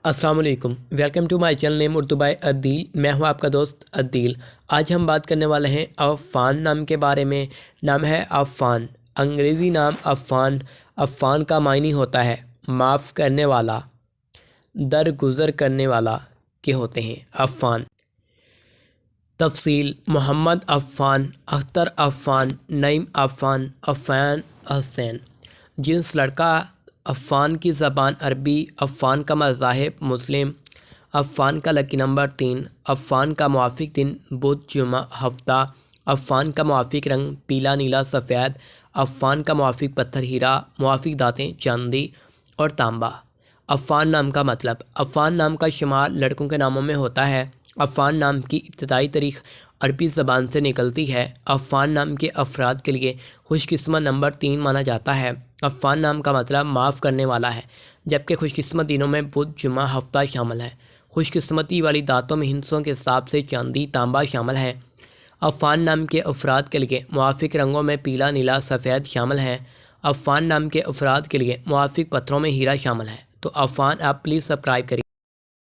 السلام علیکم، welcome to my channel name Urdu by Adeel. میں ہوں آپ کا دوست عدیل۔ آج ہم بات کرنے والے ہیں عفان نام کے بارے میں۔ نام ہے عفان، انگریزی نام عفان۔ عفان کا معنی ہوتا ہے معاف کرنے والا، درگزر کرنے والا کے ہوتے ہیں عفان۔ تفصیل: محمد عفان، اختر عفان، نعیم عفان، عفان حسین۔ جنس لڑکا۔ عفان کی زبان عربی۔ عفان کا مذاہب مسلم۔ عفان کا لکی نمبر 3۔ عفان کا موافق دن بدھ، جمعہ، ہفتہ۔ عفان کا موافق رنگ پیلا، نیلا، سفید۔ عفان کا موافق پتھر ہیرا، موافق دھاتیں چاندی اور تانبا۔ عفان نام کا مطلب: عفان نام کا شمار لڑکوں کے ناموں میں ہوتا ہے۔ عفان نام کی ابتدائی تاریخ عربی زبان سے نکلتی ہے۔ عفان نام کے افراد کے لیے خوش قسمت نمبر 3 مانا جاتا ہے۔ عفان نام کا مطلب معاف کرنے والا ہے، جبکہ خوش قسمت دنوں میں بدھ، جمعہ، ہفتہ شامل ہے۔ خوش قسمتی والی دھاتوں میں ہندسوں کے حساب سے چاندی، تانبا شامل ہے۔ عفان نام کے افراد کے لیے موافق رنگوں میں پیلا، نیلا، سفید شامل ہیں۔ عفان نام کے افراد کے لیے موافق پتھروں میں ہیرا شامل ہے۔ تو عفان آپ پلیز سبسکرائب کریے۔